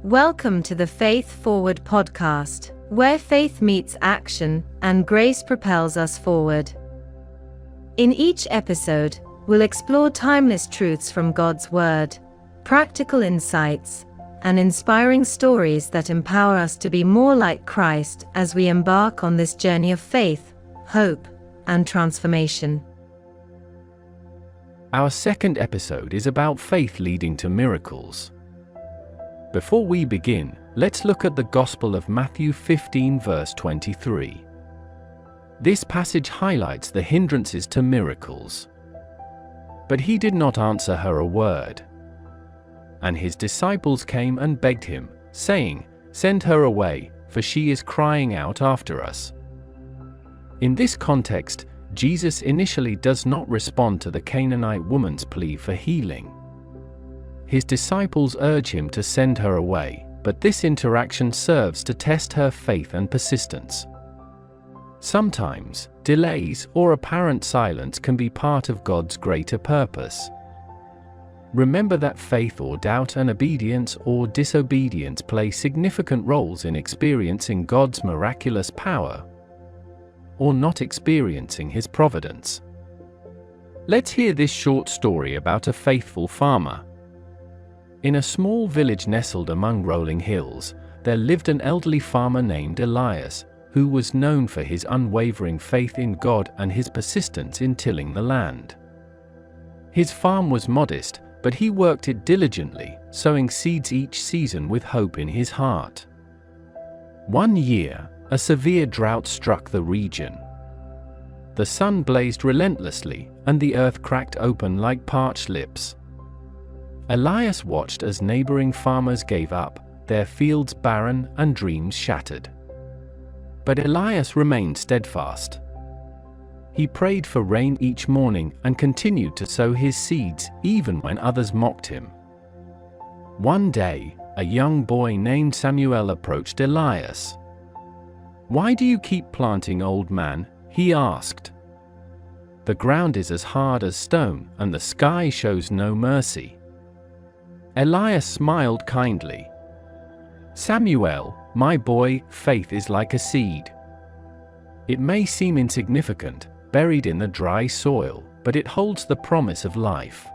Welcome to the Faith Forward podcast, where faith meets action and grace propels us forward. In each episode, we'll explore timeless truths from God's Word, practical insights, and inspiring stories that empower us to be more like Christ as we embark on this journey of faith, hope, and transformation. Our second episode is about faith leading to miracles. Before we begin, let's look at the Gospel of Matthew 15 verse 23. This passage highlights the hindrances to miracles. But he did not answer her a word. And his disciples came and begged him, saying, "Send her away, for she is crying out after us." In this context, Jesus initially does not respond to the Canaanite woman's plea for healing. His disciples urge him to send her away, but this interaction serves to test her faith and persistence. Sometimes, delays or apparent silence can be part of God's greater purpose. Remember that faith or doubt and obedience or disobedience play significant roles in experiencing God's miraculous power or not experiencing His providence. Let's hear this short story about a faithful farmer. In a small village nestled among rolling hills, there lived an elderly farmer named Elias, who was known for his unwavering faith in God and his persistence in tilling the land. His farm was modest, but he worked it diligently, sowing seeds each season with hope in his heart. One year, a severe drought struck the region. The sun blazed relentlessly, and the earth cracked open like parched lips. Elias watched as neighboring farmers gave up, their fields barren and dreams shattered. But Elias remained steadfast. He prayed for rain each morning and continued to sow his seeds even when others mocked him. One day, a young boy named Samuel approached Elias. "Why do you keep planting, old man?" he asked. "The ground is as hard as stone, and the sky shows no mercy." Elias smiled kindly. "Samuel, my boy, faith is like a seed. It may seem insignificant, buried in the dry soil, but it holds the promise of life.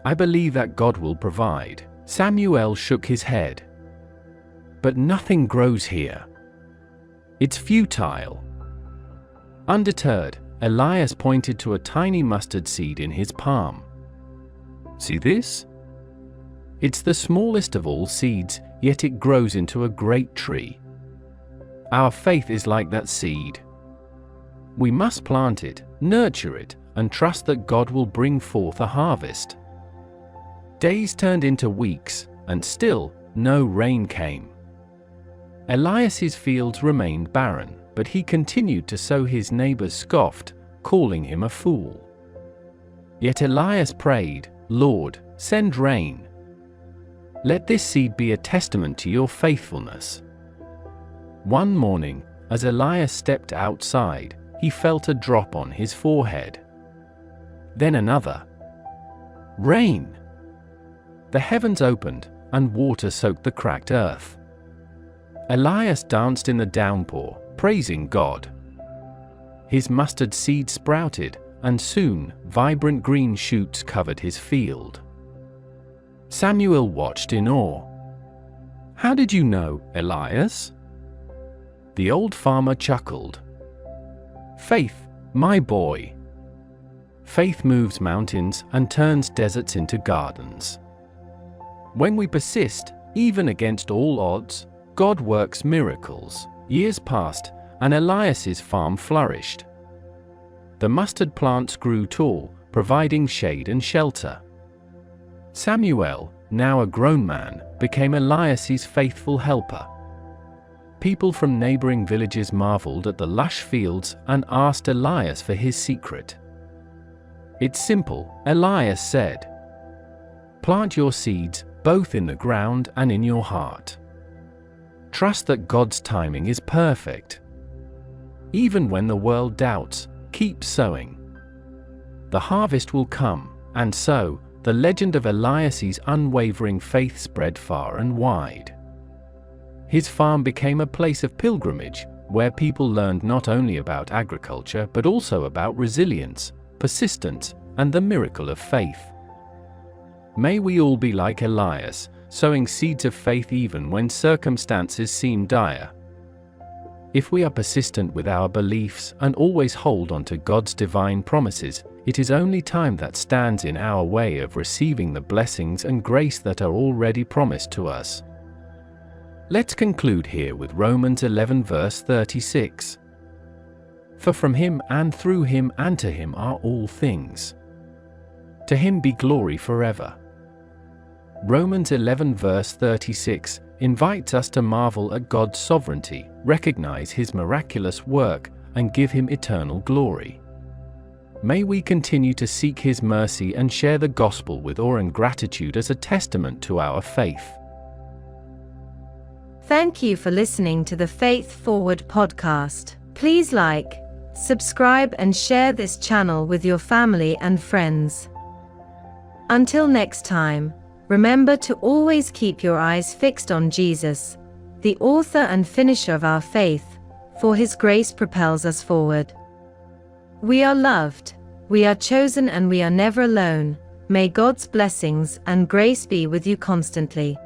I believe that God will provide." Samuel shook his head. "But nothing grows here. It's futile." Undeterred, Elias pointed to a tiny mustard seed in his palm. "See this? It's the smallest of all seeds, yet it grows into a great tree. Our faith is like that seed. We must plant it, nurture it, and trust that God will bring forth a harvest." Days turned into weeks, and still, no rain came. Elias's fields remained barren, but he continued to sow. His neighbors scoffed, calling him a fool. Yet Elias prayed, "Lord, send rain. Let this seed be a testament to your faithfulness." One morning, as Elias stepped outside, he felt a drop on his forehead. Then another. Rain! The heavens opened, and water soaked the cracked earth. Elias danced in the downpour, praising God. His mustard seed sprouted, and soon, vibrant green shoots covered his field. Samuel watched in awe. "How did you know, Elias?" The old farmer chuckled. "Faith, my boy. Faith moves mountains and turns deserts into gardens. When we persist, even against all odds, God works miracles." Years passed, and Elias's farm flourished. The mustard plants grew tall, providing shade and shelter. Samuel, now a grown man, became Elias's faithful helper. People from neighboring villages marveled at the lush fields and asked Elias for his secret. "It's simple," Elias said. "Plant your seeds, both in the ground and in your heart. Trust that God's timing is perfect. Even when the world doubts, keep sowing. The harvest will come, and so, the legend of Elias's unwavering faith spread far and wide. His farm became a place of pilgrimage, where people learned not only about agriculture but also about resilience, persistence, and the miracle of faith. May we all be like Elias, sowing seeds of faith even when circumstances seem dire. If we are persistent with our beliefs and always hold on to God's divine promises, it is only time that stands in our way of receiving the blessings and grace that are already promised to us. Let's conclude here with Romans 11 verse 36. For from him and through him and to him are all things. To him be glory forever. Romans 11 verse 36 invites us to marvel at God's sovereignty, recognize his miraculous work, and give him eternal glory. May we continue to seek his mercy and share the gospel with awe and gratitude as a testament to our faith. Thank you for listening to the Faith Forward podcast. Please like, subscribe, and share this channel with your family and friends. Until next time, remember to always keep your eyes fixed on Jesus, the author and finisher of our faith, for his grace propels us forward. We are loved, we are chosen, and we are never alone. May God's blessings and grace be with you constantly.